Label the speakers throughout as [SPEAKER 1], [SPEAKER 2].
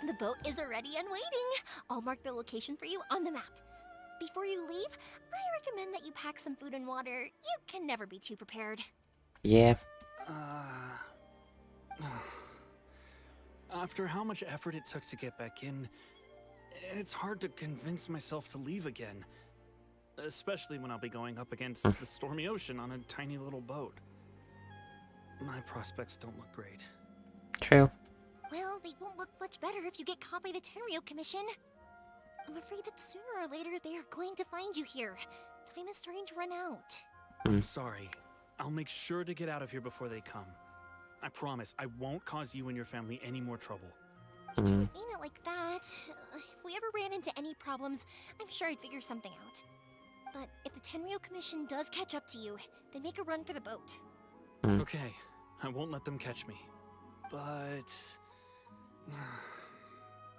[SPEAKER 1] The boat is already and waiting. I'll mark the location for you on the map. Before you leave, I recommend that you pack some food and water. You can never be too prepared.
[SPEAKER 2] Yeah.
[SPEAKER 3] After how much effort it took to get back in, it's hard to convince myself to leave again. Especially when I'll be going up against the stormy ocean on a tiny little boat. My prospects don't look great.
[SPEAKER 2] True.
[SPEAKER 1] Well, they won't look much better if you get caught by the Tenryou Commission. I'm afraid that sooner or later they are going to find you here. Time is starting to run out.
[SPEAKER 3] I'm sorry. I'll make sure to get out of here before they come. I promise I won't cause you and your family any more trouble.
[SPEAKER 1] I didn't mean it like that. If we ever ran into any problems, I'm sure I'd figure something out. But if the Tenryou Commission does catch up to you, then make a run for the boat.
[SPEAKER 3] Okay, I won't let them catch me. But...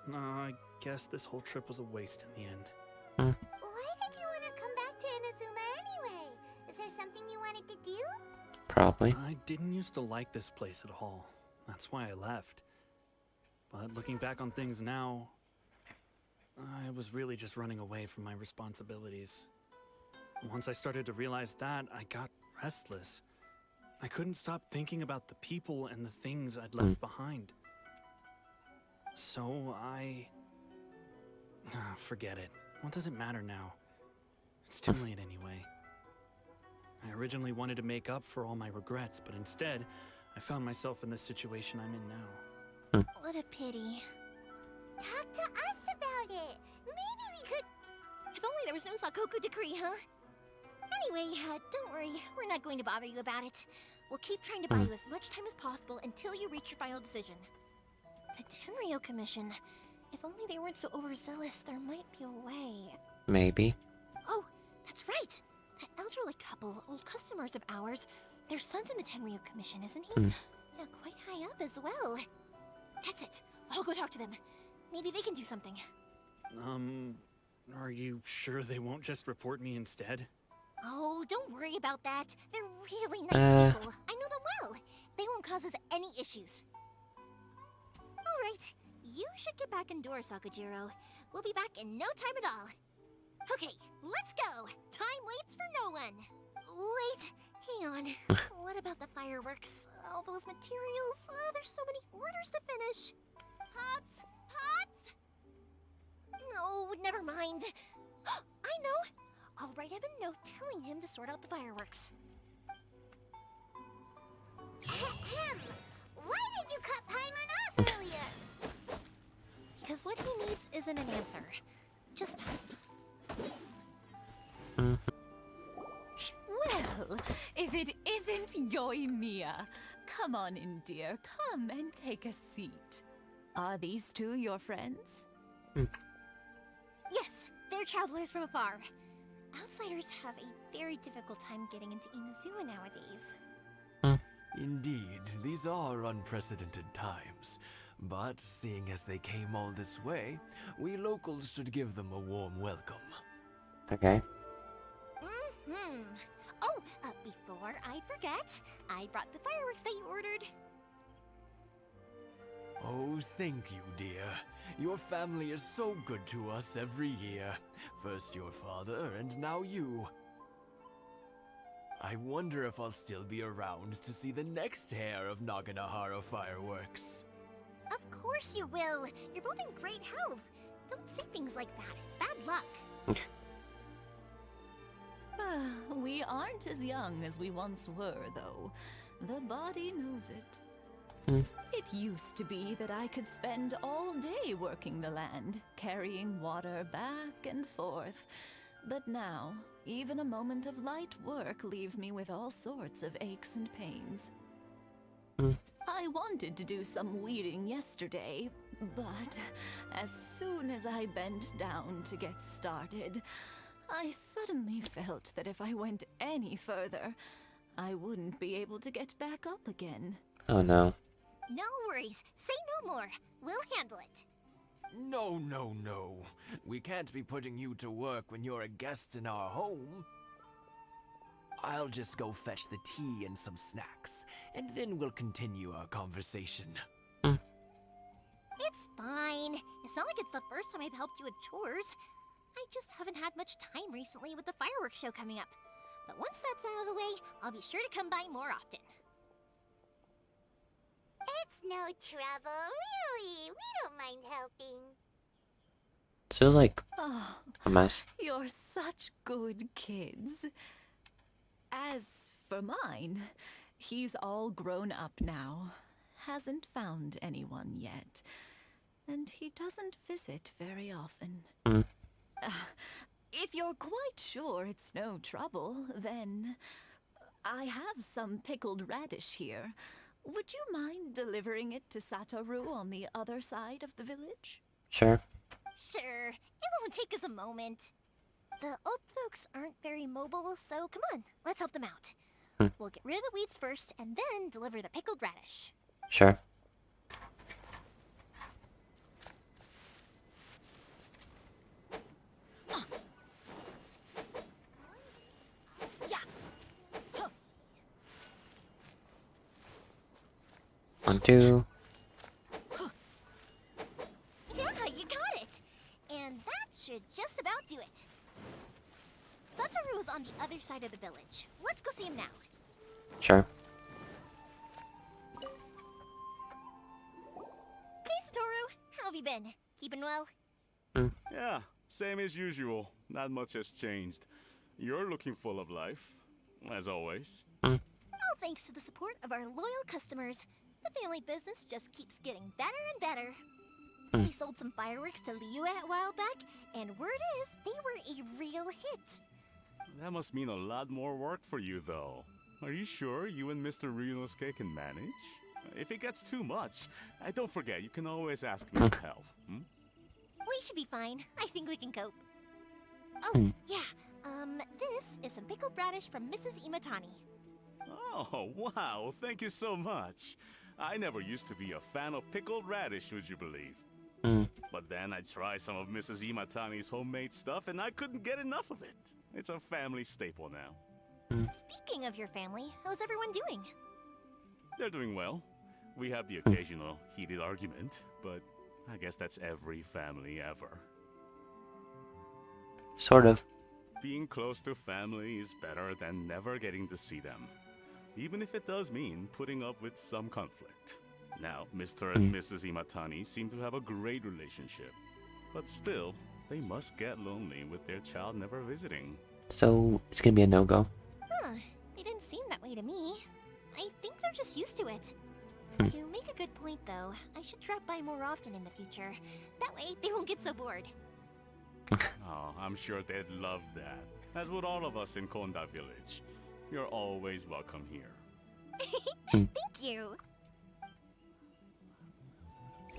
[SPEAKER 3] no, I guess this whole trip was a waste in the end.
[SPEAKER 4] Why did you want to come back to Inazuma anyway? Is there something you wanted to do?
[SPEAKER 2] Probably.
[SPEAKER 3] I didn't used to like this place at all. That's why I left. But looking back on things now, I was really just running away from my responsibilities. Once I started to realize that, I got restless. I couldn't stop thinking about the people and the things I'd left behind. So forget it. What does it matter now? It's too late anyway. I originally wanted to make up for all my regrets, but instead, I found myself in the situation I'm in now.
[SPEAKER 1] What a pity.
[SPEAKER 4] Talk to us about it. Maybe we could...
[SPEAKER 1] If only there was no Sakoku decree, huh? Anyway, don't worry. We're not going to bother you about it. We'll keep trying to buy you as much time as possible until you reach your final decision. The Tenryou Commission. If only they weren't so overzealous, there might be a way.
[SPEAKER 2] Maybe.
[SPEAKER 1] Oh, that's right. That elderly couple, old customers of ours, their son's in the Tenryou Commission, isn't he? Yeah, quite high up as well. That's it. I'll go talk to them. Maybe they can do something.
[SPEAKER 3] Are you sure they won't just report me instead?
[SPEAKER 1] Oh, don't worry about that. They're really nice people. I know them well. They won't cause us any issues. All right. You should get back indoors, Sakujiro. We'll be back in no time at all. Okay, let's go. Time waits for no one. Wait, hang on. What about the fireworks? All those materials? There's so many orders to finish. Pops? Pops? No, never mind. I know. I'll write him a note telling him to sort out the fireworks.
[SPEAKER 4] Ahem. Why did you cut Paimon off earlier?
[SPEAKER 1] Because what he needs isn't an answer. Just time.
[SPEAKER 5] Well, if it isn't Yoimiya, come on in, dear. Come and take a seat. Are these two your friends?
[SPEAKER 1] Yes, they're travelers from afar. Outsiders have a very difficult time getting into Inazuma nowadays.
[SPEAKER 6] Indeed, these are unprecedented times. But seeing as they came all this way, we locals should give them a warm welcome.
[SPEAKER 2] Okay.
[SPEAKER 1] Oh, before I forget, I brought the fireworks that you ordered.
[SPEAKER 6] Oh, thank you, dear. Your family is so good to us every year. First your father, and now you. I wonder if I'll still be around to see the next hair of Naganahara fireworks.
[SPEAKER 1] Of course you will. You're both in great health. Don't say things like that. It's bad luck.
[SPEAKER 5] We aren't as young as we once were, though. The body knows it. It used to be that I could spend all day working the land, carrying water back and forth. But now, even a moment of light work leaves me with all sorts of aches and pains. I wanted to do some weeding yesterday, but as soon as I bent down to get started, I suddenly felt that if I went any further, I wouldn't be able to get back up again.
[SPEAKER 2] Oh no.
[SPEAKER 1] No worries. Say no more. We'll handle it.
[SPEAKER 6] No, no, no. We can't be putting you to work when you're a guest in our home. I'll just go fetch the tea and some snacks, and then we'll continue our conversation.
[SPEAKER 1] It's fine. it's the first time I've helped you with chores. I just haven't had much time recently with the fireworks show coming up. But once that's out of the way, I'll be sure to come by more often.
[SPEAKER 4] It's no trouble, really. We don't mind helping.
[SPEAKER 2] This feels like
[SPEAKER 5] Oh,
[SPEAKER 2] a mess.
[SPEAKER 5] you're such good kids. As for mine, he's all grown up now. Hasn't found anyone yet. And he doesn't visit very often.
[SPEAKER 2] Mm.
[SPEAKER 5] If you're quite sure it's no trouble, then I have some pickled radish here. Would you mind delivering it to Satoru on the other side of the village?
[SPEAKER 2] Sure.
[SPEAKER 1] Sure, it won't take us a moment. The old folks aren't very mobile, so come on, let's help them out. We'll get rid of the weeds first, and then deliver the pickled radish.
[SPEAKER 2] Sure.
[SPEAKER 1] Yeah.
[SPEAKER 2] 1, 2.
[SPEAKER 1] Yeah, you got it. And that should just about do it. Satoru is on the other side of the village. Let's go see him now.
[SPEAKER 2] Sure.
[SPEAKER 1] Hey, Satoru. How have you been? Keeping well?
[SPEAKER 7] Yeah, same as usual. Not much has changed. You're looking full of life, as always.
[SPEAKER 1] All thanks to the support of our loyal customers. The family business just keeps getting better and better. We sold some fireworks to Liu a while back, and word is they were a real hit.
[SPEAKER 7] That must mean a lot more work for you, though. Are you sure you and Mr. Ryunosuke can manage? If it gets too much, don't forget, you can always ask me for help.
[SPEAKER 1] We should be fine. I think we can cope. Oh, yeah. This is some pickled radish from Mrs. Imatani.
[SPEAKER 7] Oh, wow, thank you so much. I never used to be a fan of pickled radish, would you believe? But then I tried some of Mrs. Imatani's homemade stuff and I couldn't get enough of it. It's a family staple now.
[SPEAKER 1] Speaking of your family, how's everyone doing?
[SPEAKER 7] They're doing well. We have the occasional heated argument, but I guess that's every family ever.
[SPEAKER 2] Sort of.
[SPEAKER 7] Being close to family is better than never getting to see them, even if it does mean putting up with some conflict. Now, Mr. and Mrs. Imatani seem to have a great relationship, but still, they must get lonely with their child never visiting.
[SPEAKER 2] So it's gonna be a no-go.
[SPEAKER 1] Huh, they didn't seem that way to me. I think they're just used to it. You make a good point, though. I should drop by more often in the future. That way, they won't get so bored.
[SPEAKER 7] Oh, I'm sure they'd love that, as would all of us in Konda Village. You're always welcome here.
[SPEAKER 1] Thank you.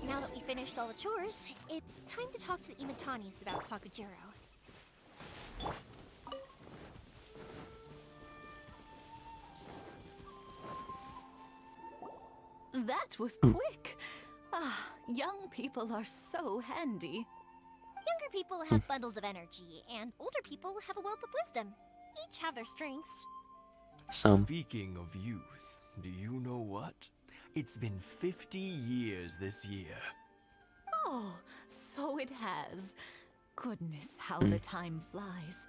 [SPEAKER 1] Now that we finished all the chores, it's time to talk to the Imatanis about Sakujiro.
[SPEAKER 5] That was quick. Ah, young people are so handy.
[SPEAKER 1] Younger people have bundles of energy, and older people have a wealth of wisdom. Each have their strengths.
[SPEAKER 6] Speaking of youth, do you know what? It's been 50 years this year.
[SPEAKER 5] Oh, so it has. Goodness, how the time flies.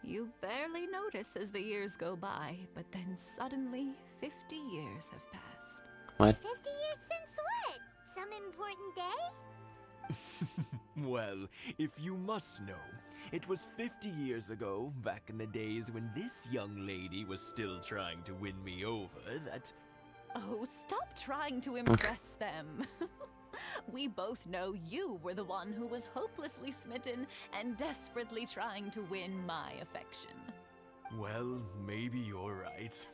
[SPEAKER 5] You barely notice as the years go by, but then suddenly 50 years have passed.
[SPEAKER 2] What?
[SPEAKER 4] 50 years since what? Some important day?
[SPEAKER 6] Well, if you must know, it was 50 years ago, back in the days when this young lady was still trying to win me over, that...
[SPEAKER 5] Oh, stop trying to impress them. We both know you were the one who was hopelessly smitten and desperately trying to win my affection.
[SPEAKER 6] Well, maybe you're right.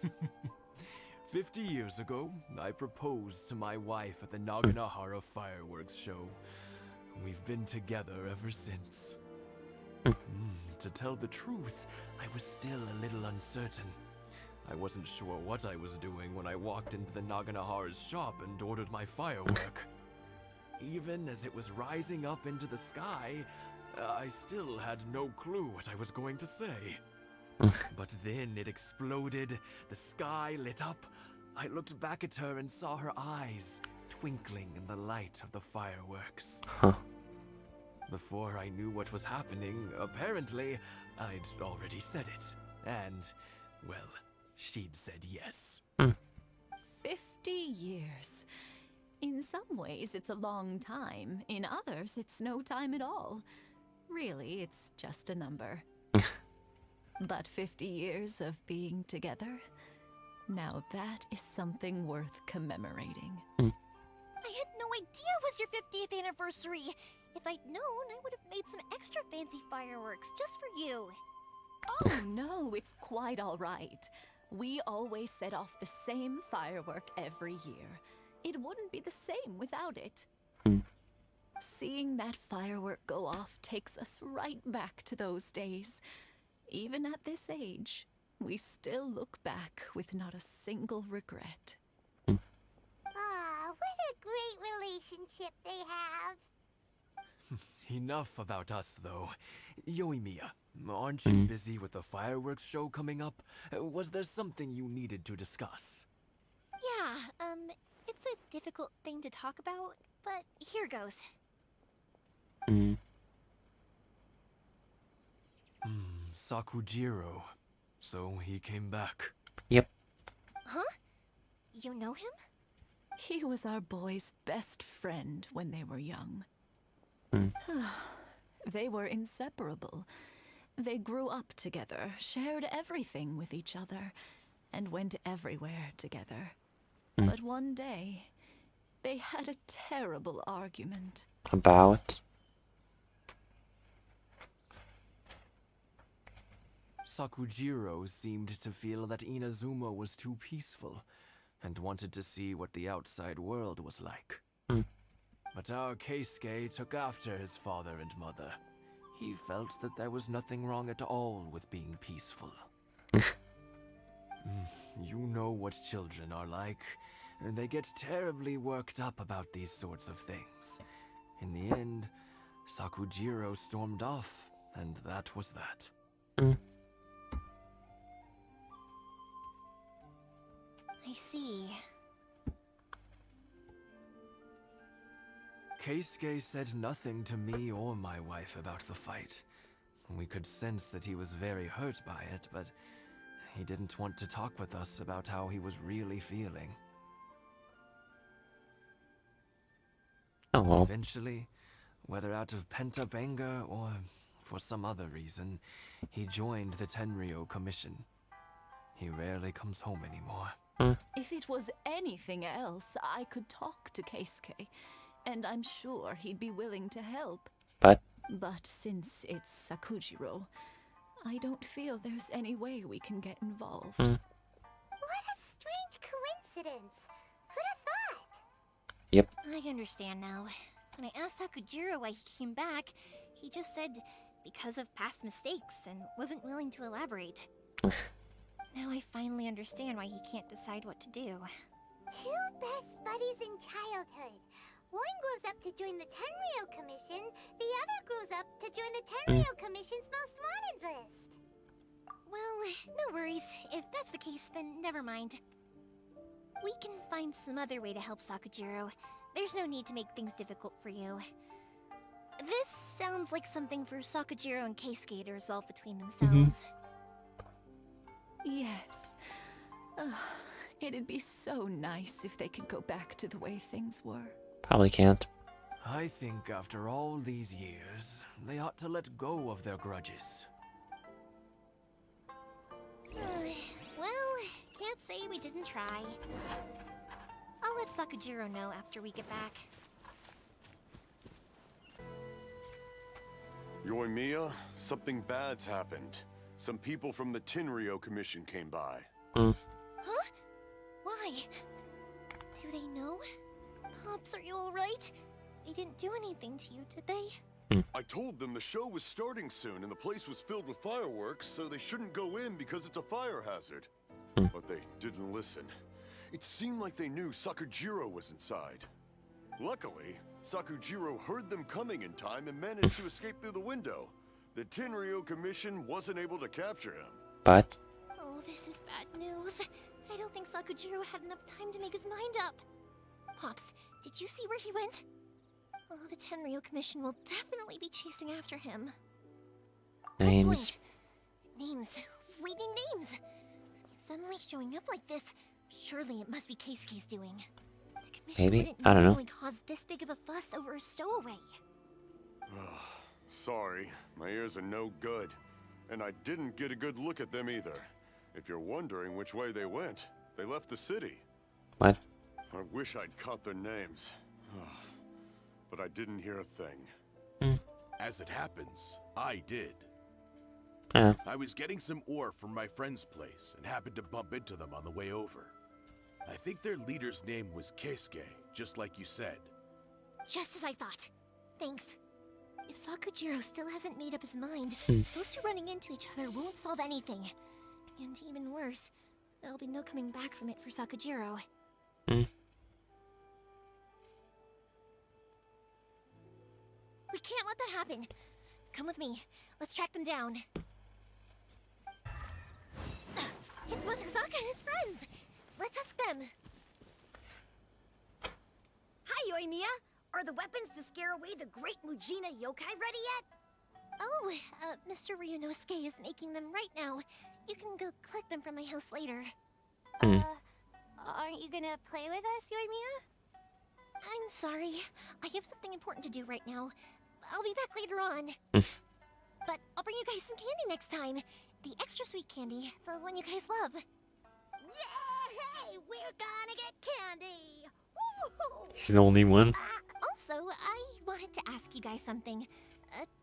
[SPEAKER 6] 50 years ago, I proposed to my wife at the Naganahara fireworks show. We've been together ever since. To tell the truth, I was still a little uncertain. I wasn't sure what I was doing when I walked into the Naganahara's shop and ordered my firework. Even as it was rising up into the sky, I still had no clue what I was going to say. But then it exploded, the sky lit up. I looked back at her and saw her eyes twinkling in the light of the fireworks.
[SPEAKER 2] Huh.
[SPEAKER 6] Before I knew what was happening, apparently, I'd already said it. And, well, she'd said yes.
[SPEAKER 5] 50 years. In some ways, it's a long time. In others, it's no time at all. Really, it's just a number. But 50 years of being together, now that is something worth commemorating.
[SPEAKER 1] I had no idea it was your 50th anniversary. If I'd known, I would have made some extra fancy fireworks just for you.
[SPEAKER 5] Oh no, it's quite all right. We always set off the same firework every year. It wouldn't be the same without it. Seeing that firework go off takes us right back to those days. Even at this age, we still look back with not a single regret.
[SPEAKER 4] Ah, what a great relationship they have.
[SPEAKER 6] Enough about us, though. Yoimiya, aren't you busy with the fireworks show coming up? Was there something you needed to discuss?
[SPEAKER 1] Yeah, it's a difficult thing to talk about, but here goes.
[SPEAKER 6] Sakujiro. So he came back.
[SPEAKER 2] Yep.
[SPEAKER 1] Huh? You know him?
[SPEAKER 5] He was our boys' best friend when they were young. They were inseparable. They grew up together, shared everything with each other, and went everywhere together. But one day, they had a terrible argument.
[SPEAKER 2] About?
[SPEAKER 6] Sakujiro seemed to feel that Inazuma was too peaceful, and wanted to see what the outside world was like. But our Keisuke took after his father and mother. He felt that there was nothing wrong at all with being peaceful. You know what children are like. They get terribly worked up about these sorts of things. In the end, Sakujiro stormed off, and that was that.
[SPEAKER 1] I see.
[SPEAKER 6] Keisuke said nothing to me or my wife about the fight. We could sense that he was very hurt by it, but he didn't want to talk with us about how he was really feeling.
[SPEAKER 2] Oh well.
[SPEAKER 6] Eventually, whether out of pent-up anger or for some other reason, he joined the Tenryou Commission. He rarely comes home anymore.
[SPEAKER 5] If it was anything else, I could talk to Keisuke, and I'm sure he'd be willing to help.
[SPEAKER 2] But
[SPEAKER 5] But since it's Sakujiro, I don't feel there's any way we can get involved.
[SPEAKER 4] What a strange coincidence. Who'd have thought?
[SPEAKER 2] yep.
[SPEAKER 1] I understand now. When I asked Sakujiro why he came back, he just said because of past mistakes and wasn't willing to elaborate. Now I finally understand why he can't decide what to do.
[SPEAKER 4] Two best buddies in childhood. One grows up to join the Tenryou Commission, the other grows up to join the Tenryou Commission's most wanted list.
[SPEAKER 1] Well, no worries. If that's the case, then never mind. We can find some other way to help Sakujiro. There's no need to make things difficult for you. This sounds like something for Sakujiro and Keisuke to resolve between themselves.
[SPEAKER 5] Yes. It'd be so nice if they could go back to the way things were.
[SPEAKER 2] Probably can't.
[SPEAKER 6] I think after all these years, they ought to let go of their grudges.
[SPEAKER 1] Well, can't say we didn't try. I'll let Sakujiro know after we get back.
[SPEAKER 8] Yoimiya, something bad's happened. Some people from the Tenryou Commission came by.
[SPEAKER 1] Huh? Why? Do they know? Pops, are you alright? They didn't do anything to you, did they?
[SPEAKER 8] I told them the show was starting soon and the place was filled with fireworks, so they shouldn't go in because it's a fire hazard. But they didn't listen. It seemed like they knew Sakujiro was inside. Luckily, Sakujiro heard them coming in time and managed to escape through the window. The Tenryou Commission wasn't able to capture him.
[SPEAKER 2] But
[SPEAKER 1] Oh, this is bad news. I don't think Sakujiro had enough time to make his mind up. Pops, did you see where he went? Oh, the Tenryo Commission will definitely be chasing after him.
[SPEAKER 2] Names.
[SPEAKER 1] Names. We need names. Suddenly showing up like this, surely it must be Keisuke's doing. The commission
[SPEAKER 2] Maybe?
[SPEAKER 1] wouldn't
[SPEAKER 2] I don't know.
[SPEAKER 1] normally cause this big of a fuss over a stowaway.
[SPEAKER 8] Sorry, my ears are no good. And I didn't get a good look at them either. If you're wondering which way they went, they left the city.
[SPEAKER 2] What?
[SPEAKER 8] I wish I'd caught their names. But I didn't hear a thing.
[SPEAKER 9] As it happens, I did.
[SPEAKER 2] Yeah.
[SPEAKER 9] I was getting some ore from my friend's place and happened to bump into them on the way over. I think their leader's name was Keisuke, just like you said.
[SPEAKER 1] Just as I thought. Thanks. If Sakujiro still hasn't made up his mind, those two running into each other won't solve anything. And even worse, there'll be no coming back from it for Sakujiro. We can't let that happen. Come with me. Let's track them down. It's Masasaka and his friends. Let's ask them.
[SPEAKER 10] Hi, Yoimiya. Are the weapons to scare away the great Mujina yokai ready yet?
[SPEAKER 1] Oh, Mr. Ryunosuke is making them right now. You can go collect them from my house later.
[SPEAKER 4] Aren't you gonna play with us, Yoimiya?
[SPEAKER 1] I'm sorry. I have something important to do right now. I'll be back later on. But I'll bring you guys some candy next time. The extra sweet candy, the one you guys love.
[SPEAKER 10] Yay! We're gonna get candy! Woohoo!
[SPEAKER 2] She's the only one.
[SPEAKER 1] Also, I wanted to ask you guys something.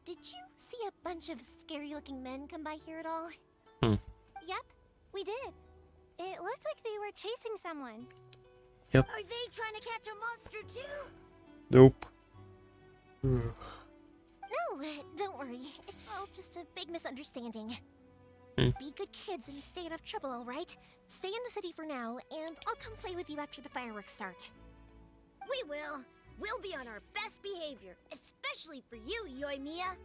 [SPEAKER 1] Did you see a bunch of scary-looking men come by here at all?
[SPEAKER 4] Yep, we did. It looked like they were chasing someone.
[SPEAKER 10] Are they trying to catch a monster too?
[SPEAKER 2] Nope.
[SPEAKER 1] No, don't worry. It's all just a big misunderstanding. Be good kids and stay out of trouble, alright? Stay in the city for now, and I'll come play with you after the fireworks start.
[SPEAKER 10] We will. We'll be on our best behavior, especially for you, Yoimiya.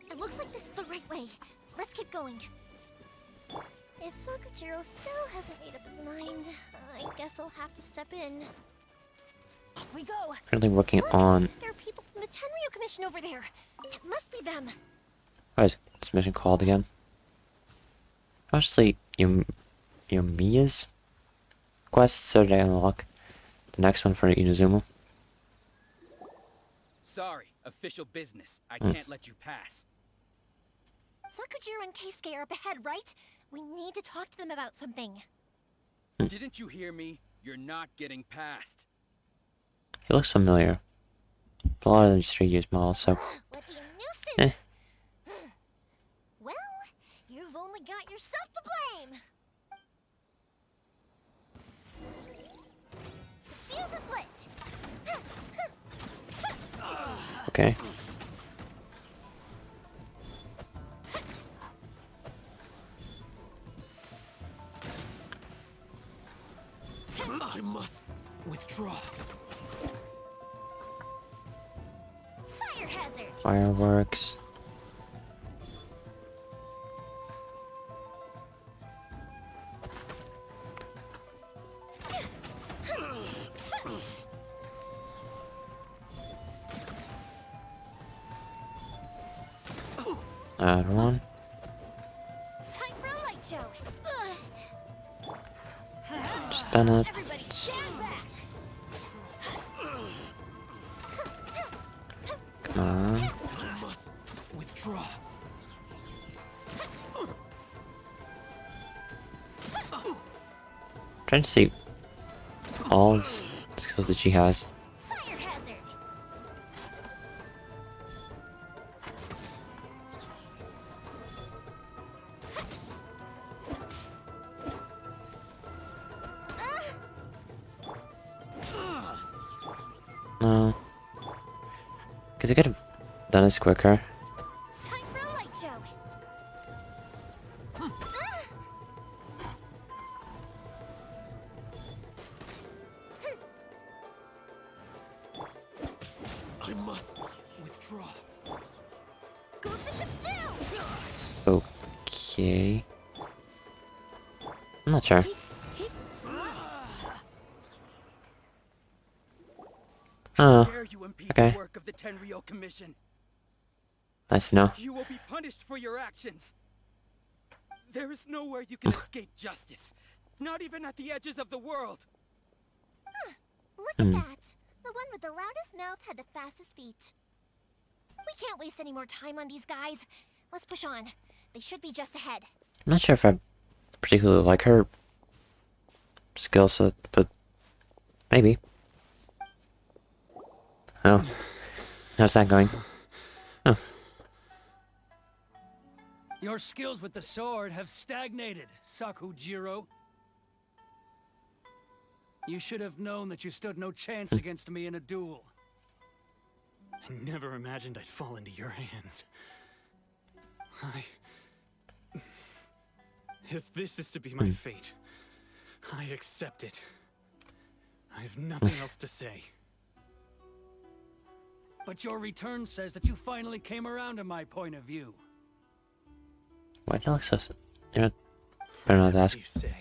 [SPEAKER 1] It looks like this is the right way. Let's keep going. If Sakujiro still hasn't made up his mind, I guess I'll have to step in. Off we go.
[SPEAKER 2] Currently working
[SPEAKER 1] Look,
[SPEAKER 2] on.
[SPEAKER 1] there are people from the Tenryo Commission over there. It must be them.
[SPEAKER 2] What is this mission called again? Obviously, Yoimiya's quest, so did I unlock the next one for Inazuma?
[SPEAKER 11] Sorry, official business. I can't let you pass.
[SPEAKER 1] Sakujiro and Keisuke are up ahead, right? We need to talk to them about something.
[SPEAKER 11] Didn't you hear me? You're not getting past.
[SPEAKER 2] He looks familiar. A lot of them just reuse models, so.
[SPEAKER 1] What a nuisance! Well, you've only got yourself to blame. The fuse is lit.
[SPEAKER 2] Okay.
[SPEAKER 6] I must withdraw.
[SPEAKER 1] Fire hazard.
[SPEAKER 2] Fireworks. Add one.
[SPEAKER 1] Time for a light show.
[SPEAKER 2] Spin it.
[SPEAKER 1] Everybody stand back.
[SPEAKER 2] Come on.
[SPEAKER 6] I must withdraw.
[SPEAKER 2] Trying to see all skills that she has.
[SPEAKER 1] Fire hazard.
[SPEAKER 2] No. Because I could have done this quicker.
[SPEAKER 1] Time for a light show.
[SPEAKER 6] I must withdraw.
[SPEAKER 1] Go with the ship down.
[SPEAKER 2] Okay. I'm not sure.
[SPEAKER 11] How
[SPEAKER 2] Oh,
[SPEAKER 11] dare you impede
[SPEAKER 2] okay.
[SPEAKER 11] the work of the Tenryou Commission?
[SPEAKER 2] Nice to know.
[SPEAKER 11] You will be punished for your actions. There is nowhere you can escape justice. Not even at the edges of the world.
[SPEAKER 1] Look at that. The one with the loudest mouth had the fastest feet. We can't waste any more time on these guys. Let's push on. They should be just ahead.
[SPEAKER 2] I'm not sure if I particularly like her skill set, but maybe. Oh. How's that going? Oh.
[SPEAKER 11] Your skills with the sword have stagnated, Sakujiro. You should have known that you stood no chance against me in a duel.
[SPEAKER 3] I never imagined I'd fall into your hands. If this is to be my fate, I accept it. I have nothing else to say.
[SPEAKER 11] But your return says that you finally came around to my point of view.
[SPEAKER 2] Why do you look so... You know, better not ask.
[SPEAKER 3] You say.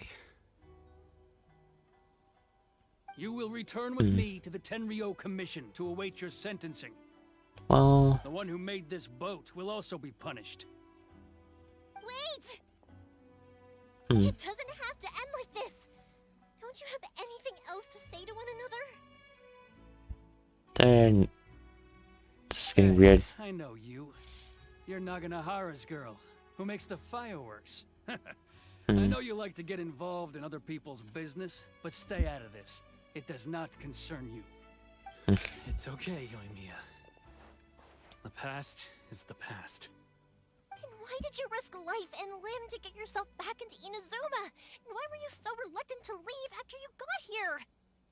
[SPEAKER 11] You will return with me to the Tenryou Commission to await your sentencing.
[SPEAKER 2] Well...
[SPEAKER 11] The one who made this boat will also be punished.
[SPEAKER 1] Wait! It doesn't have to end like this. Don't you have anything else to say to one another?
[SPEAKER 2] They're... This is getting weird.
[SPEAKER 11] I know you. You're Naganahara's girl, who makes the fireworks. I know you like to get involved in other people's business, but stay out of this. It does not concern you.
[SPEAKER 3] It's okay, Yoimiya. The past is the past.
[SPEAKER 1] Then why did you risk life and limb to get yourself back into Inazuma? And why were you so reluctant to leave after you got here?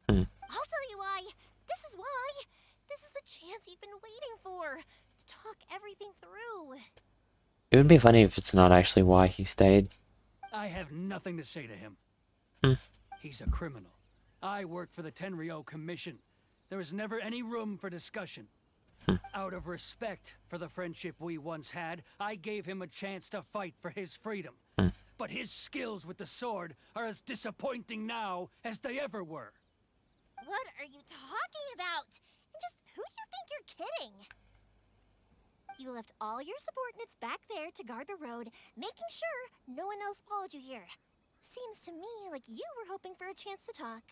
[SPEAKER 1] I'll tell you why. This is why. This is the chance you've been waiting for. To talk everything through.
[SPEAKER 2] It would be funny if it's not actually why he stayed.
[SPEAKER 11] I have nothing to say to him. He's a criminal. I work for the Tenryou Commission. There is never any room for discussion. Out of respect for the friendship we once had, I gave him a chance to fight for his freedom. But his skills with the sword are as disappointing now as they ever were.
[SPEAKER 1] What are you talking about? And just who do you think you're kidding? You left all your subordinates back there to guard the road, making sure no one else followed you here. Seems to me like you were hoping for a chance to talk.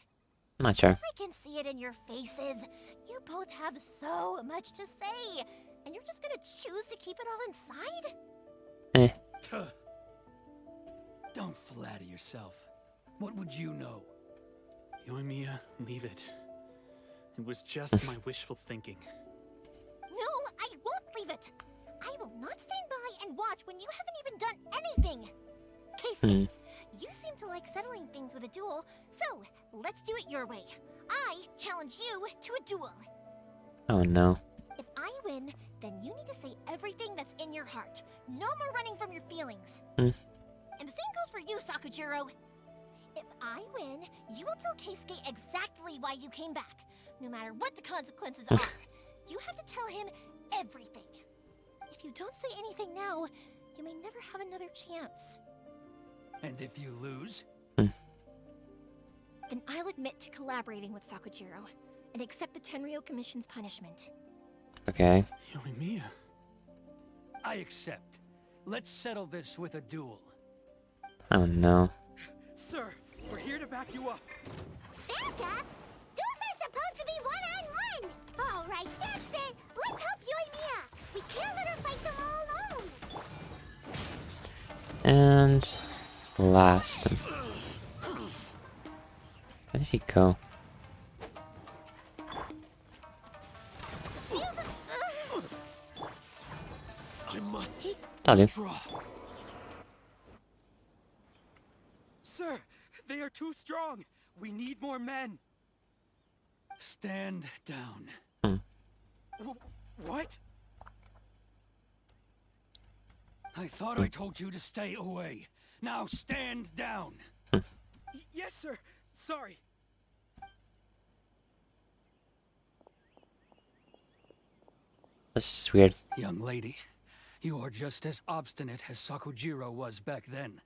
[SPEAKER 2] Not sure.
[SPEAKER 1] I can see it in your faces. You both have so much to say, and you're just gonna choose to keep it all inside?
[SPEAKER 11] Don't flatter yourself. What would you know?
[SPEAKER 3] Yoimiya, leave it. It was just my wishful thinking.
[SPEAKER 1] No, I won't leave it. I will not stand by and watch when you haven't even done anything. Keisuke, you seem to like settling things with a duel, so let's do it your way. I challenge you to a duel.
[SPEAKER 2] Oh no.
[SPEAKER 1] If I win, then you need to say everything that's in your heart. No more running from your feelings. And the same goes for you, Sakujiro. If I win, you will tell Keisuke exactly why you came back, no matter what the consequences are. You have to tell him everything. If you don't say anything now, you may never have another chance.
[SPEAKER 11] And if you lose?
[SPEAKER 1] Then I'll admit to collaborating with Sakujiro and accept the Tenryou Commission's punishment.
[SPEAKER 2] Okay.
[SPEAKER 3] Yoimiya.
[SPEAKER 11] I accept. Let's settle this with a duel.
[SPEAKER 2] Oh no.
[SPEAKER 11] Sir, we're here to back you up.
[SPEAKER 4] Back up? Duels are supposed to be one-on-one! All right, that's it! Let's help Yoimiya! We can't let her fight them all alone!
[SPEAKER 2] And... blast him. Where did he go?
[SPEAKER 11] I must
[SPEAKER 2] Told you.
[SPEAKER 11] draw. Sir, they are too strong. We need more men. Stand down. What? I thought I told you to stay away. Now stand down. Yes, sir. Sorry.
[SPEAKER 2] That's just weird.
[SPEAKER 11] Young lady, you are just as obstinate as Sakujiro was back then.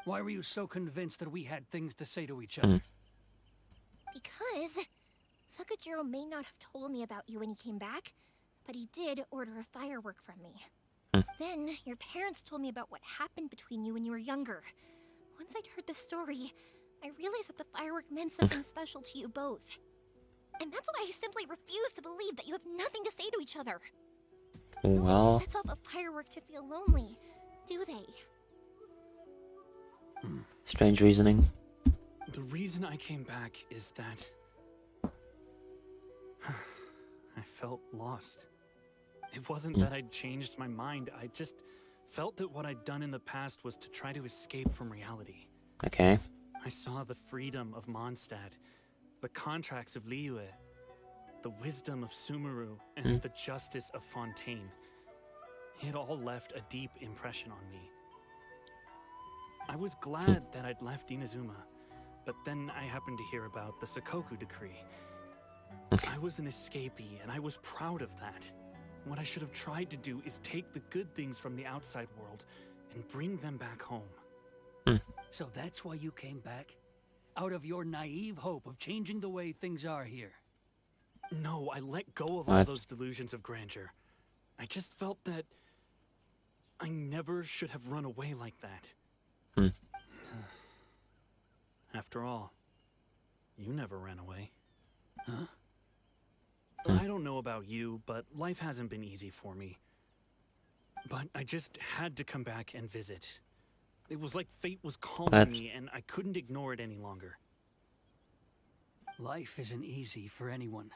[SPEAKER 11] Why were you so convinced that we had things to say to each other?
[SPEAKER 1] Because Sakujiro may not have told me about you when he came back, but he did order a firework from me. Then, your parents told me about what happened between you when you were younger. Once I'd heard the story, I realized that the firework meant something special to you both. And that's why I simply refuse to believe that you have nothing to say to each other. Nobody
[SPEAKER 2] Well,
[SPEAKER 1] sets off a firework to feel lonely, do they?
[SPEAKER 2] strange reasoning.
[SPEAKER 3] The reason I came back is that I felt lost. It wasn't that I'd changed my mind, I just felt that what I'd done in the past was to try to escape from reality.
[SPEAKER 2] Okay.
[SPEAKER 3] I saw the freedom of Mondstadt, the contracts of Liyue, the wisdom of Sumeru, and the justice of Fontaine. It all left a deep impression on me. I was glad that I'd left Inazuma, but then I happened to hear about the Sakoku decree. I was an escapee, and I was proud of that. What I should have tried to do is take the good things from the outside world and bring them back home.
[SPEAKER 11] So that's why you came back? Out of your naive hope of changing the way things are here?
[SPEAKER 3] No, I let go of all those delusions of grandeur. I just felt that I never should have run away like that. After all, you never ran away.
[SPEAKER 11] Huh?
[SPEAKER 3] I don't know about you, but life hasn't been easy for me. But I just had to come back and visit. It was like fate was calling me, and I couldn't ignore it any longer.
[SPEAKER 11] Life isn't easy for anyone.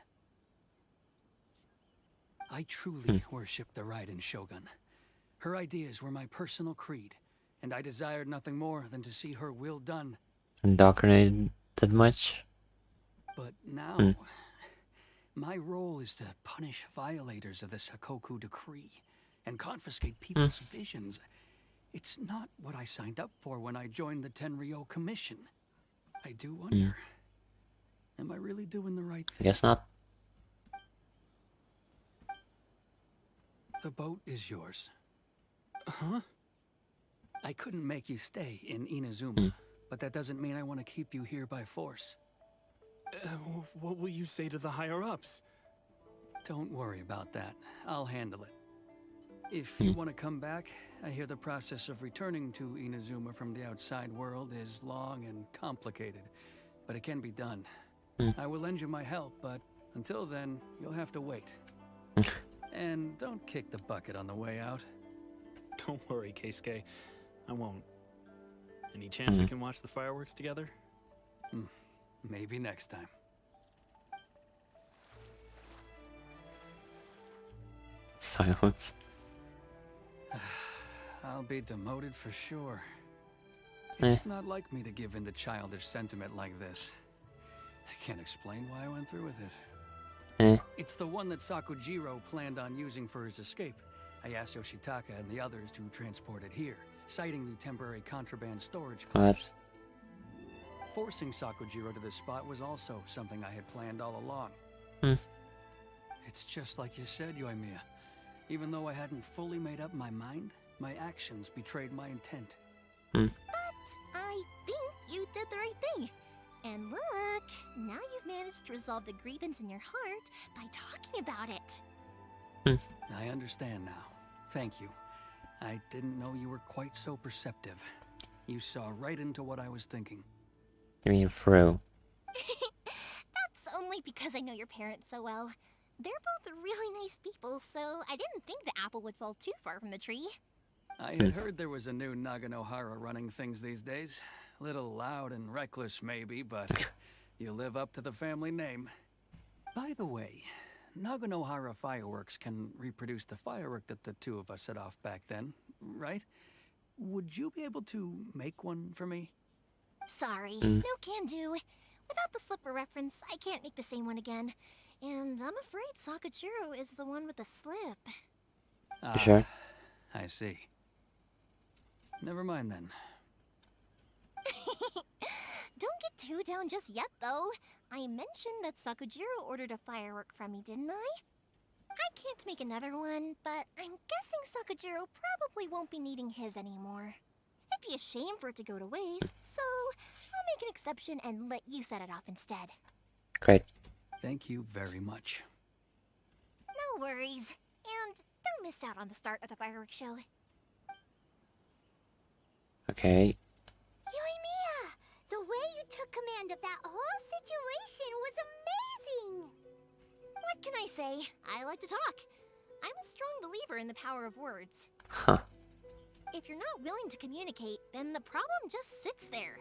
[SPEAKER 11] I truly worship the Raiden Shogun. Her ideas were my personal creed, and I desired nothing more than to see her will done.
[SPEAKER 2] Indoctrinated much?
[SPEAKER 11] But now, my role is to punish violators of the Sakoku decree and confiscate people's visions. It's not what I signed up for when I joined the Tenryou Commission. I do wonder, am I really doing the right
[SPEAKER 2] I
[SPEAKER 11] thing?
[SPEAKER 2] guess not.
[SPEAKER 11] The boat is yours.
[SPEAKER 3] Huh?
[SPEAKER 11] I couldn't make you stay in Inazuma, but that doesn't mean I want to keep you here by force.
[SPEAKER 3] What will you say to the higher-ups?
[SPEAKER 11] Don't worry about that. I'll handle it. If you want to come back, I hear the process of returning to Inazuma from the outside world is long and complicated, but it can be done. I will lend you my help, but until then, you'll have to wait. And don't kick the bucket on the way out.
[SPEAKER 3] Don't worry, Keisuke. I won't. Any chance we can watch the fireworks together?
[SPEAKER 11] Maybe next time.
[SPEAKER 2] Silence.
[SPEAKER 11] I'll be demoted for sure. It's not like me to give in to childish sentiment like this. I can't explain why I went through with it. It's the one that Sakujiro planned on using for his escape. I asked Yoshitaka and the others to transport it here, citing the temporary contraband storage claims. Forcing Sakujiro to this spot was also something I had planned all along. It's just like you said, Yoimiya. Even though I hadn't fully made up my mind, my actions betrayed my intent.
[SPEAKER 1] But I think you did the right thing. And look, now you've managed to resolve the grievance in your heart by talking about it.
[SPEAKER 11] I understand now. Thank you. I didn't know you were quite so perceptive. You saw right into what I was thinking.
[SPEAKER 2] You mean through?
[SPEAKER 1] That's only because I know your parents so well. They're both really nice people, so I didn't think the apple would fall too far from the tree.
[SPEAKER 11] I had heard there was a new Naganohara running things these days. Little loud and reckless, maybe, but you live up to the family name. By the way, Naganohara fireworks can reproduce the firework that the two of us set off back then, right? Would you be able to make one for me?
[SPEAKER 1] Sorry, no can do. Without the slipper reference, I can't make the same one again. And I'm afraid Sakujiro is the one with the slip.
[SPEAKER 2] You sure?
[SPEAKER 11] I see. Never mind then.
[SPEAKER 1] Don't get too down just yet, though. I mentioned that Sakujiro ordered a firework from me, didn't I? I can't make another one, but I'm guessing Sakujiro probably won't be needing his anymore. It'd be a shame for it to go to waste, so I'll make an exception and let you set it off instead.
[SPEAKER 2] Great.
[SPEAKER 11] Thank you very much.
[SPEAKER 1] No worries. And don't miss out on the start of the fireworks show.
[SPEAKER 2] Okay.
[SPEAKER 4] Yoimiya, the way you took command of that whole situation was amazing!
[SPEAKER 1] What can I say? I like to talk. I'm a strong believer in the power of words.
[SPEAKER 2] Huh.
[SPEAKER 1] If you're not willing to communicate, then the problem just sits there.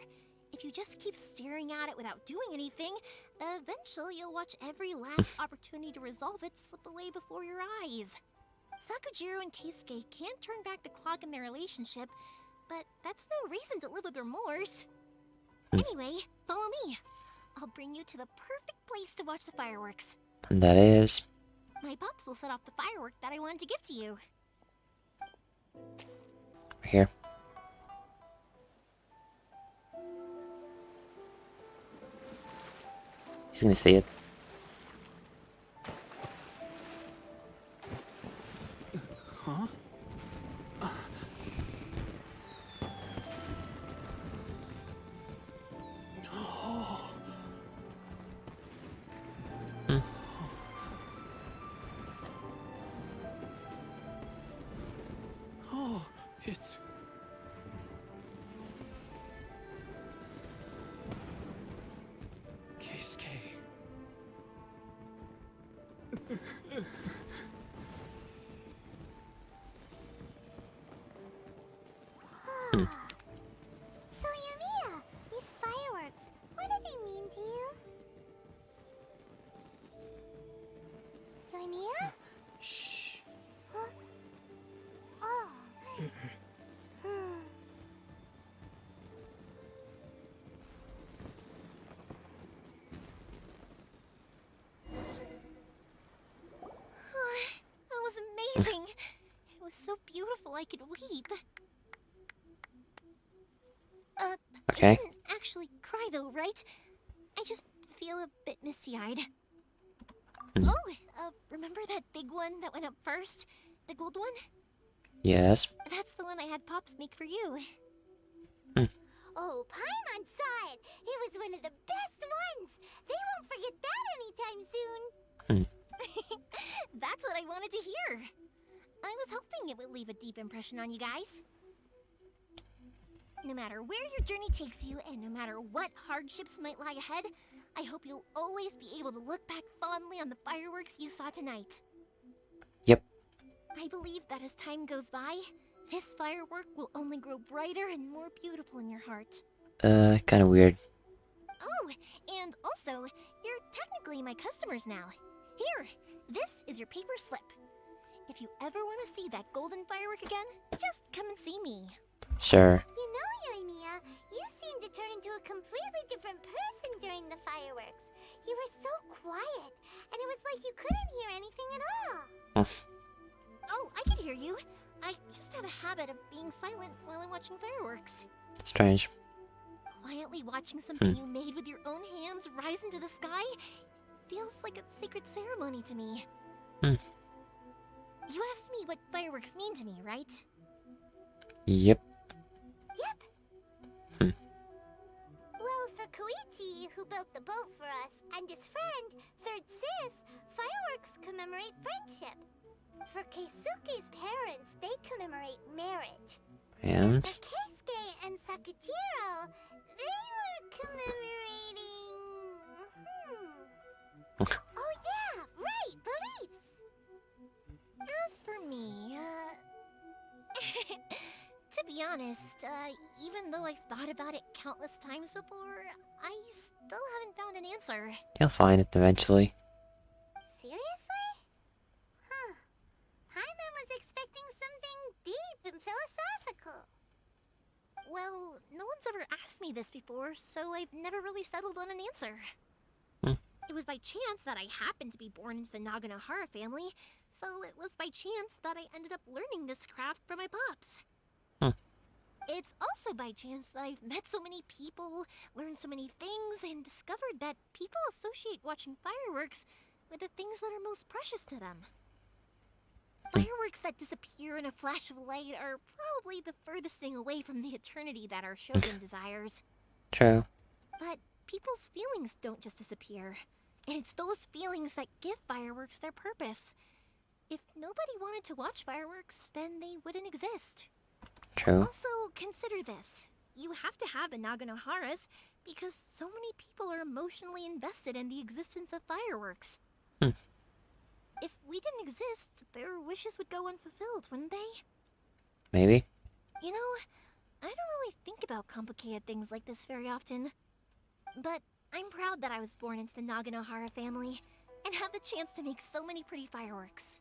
[SPEAKER 1] If you just keep staring at it without doing anything, eventually you'll watch every last opportunity to resolve it slip away before your eyes. Sakujiro and Keisuke can't turn back the clock in their relationship, but that's no reason to live with remorse. Anyway, follow me. I'll bring you to the perfect place to watch the fireworks.
[SPEAKER 2] And that is...
[SPEAKER 1] My pops will set off the firework that I wanted to give to you.
[SPEAKER 2] Here. He's gonna see it.
[SPEAKER 3] Huh? Oh, it's... Keisuke.
[SPEAKER 4] So Yoimiya, these fireworks, what do they mean to you? Yoimiya?
[SPEAKER 3] Shh.
[SPEAKER 4] Huh? Oh.
[SPEAKER 1] That was amazing. It was so beautiful I could weep.
[SPEAKER 2] Okay.
[SPEAKER 1] I didn't actually cry though, right? I just feel a bit misty-eyed. Oh, remember that big one that went up first? The gold one?
[SPEAKER 2] Yes.
[SPEAKER 1] That's the one I had Pops make for you.
[SPEAKER 4] Oh, Paimon saw it. It was one of the best ones. They won't forget that anytime soon.
[SPEAKER 1] That's what I wanted to hear. I was hoping it would leave a deep impression on you guys. No matter where your journey takes you, and no matter what hardships might lie ahead, I hope you'll always be able to look back fondly on the fireworks you saw tonight.
[SPEAKER 2] Yep.
[SPEAKER 1] I believe that as time goes by, this firework will only grow brighter and more beautiful in your heart.
[SPEAKER 2] Kinda weird.
[SPEAKER 1] Oh, and also, you're technically my customers now. Here, this is your paper slip. If you ever want to see that golden firework again, just come and see me.
[SPEAKER 2] Sure.
[SPEAKER 4] You know, Yoimiya, you seemed to turn into a completely different person during the fireworks. You were so quiet, and it was like you couldn't hear anything at all.
[SPEAKER 1] Oh, I can hear you. I just have a habit of being silent while I'm watching fireworks.
[SPEAKER 2] Strange.
[SPEAKER 1] Quietly watching something you made with your own hands rise into the sky feels like a sacred ceremony to me. You asked me what fireworks mean to me, right?
[SPEAKER 2] Yep.
[SPEAKER 4] Yep. Well, for Koichi, who built the boat for us, and his friend, Third Sis, fireworks commemorate friendship. For Keisuke's parents, they commemorate marriage.
[SPEAKER 2] And?
[SPEAKER 4] For Keisuke and Sakujiro, they were commemorating... Oh yeah, right, beliefs!
[SPEAKER 1] As for me, to be honest, even though I've thought about it countless times before, I still haven't found an answer.
[SPEAKER 2] You'll find it eventually.
[SPEAKER 4] Seriously? Huh. Paimon was expecting something deep and philosophical.
[SPEAKER 1] Well, no one's ever asked me this before, so I've never really settled on an answer. It was by chance that I happened to be born into the Naganohara family, so it was by chance that I ended up learning this craft from my pops. It's also by chance that I've met so many people, learned so many things, and discovered that people associate watching fireworks with the things that are most precious to them. Fireworks that disappear in a flash of light are probably the furthest thing away from the eternity that our shogun desires.
[SPEAKER 2] True.
[SPEAKER 1] But people's feelings don't just disappear. And it's those feelings that give fireworks their purpose. If nobody wanted to watch fireworks, then they wouldn't exist.
[SPEAKER 2] True.
[SPEAKER 1] Also, consider this. You have to have the Naganoharas because so many people are emotionally invested in the existence of fireworks. If we didn't exist, their wishes would go unfulfilled, wouldn't they?
[SPEAKER 2] Maybe.
[SPEAKER 1] You know, I don't really think about complicated things like this very often. But I'm proud that I was born into the Naganohara family and have the chance to make so many pretty fireworks.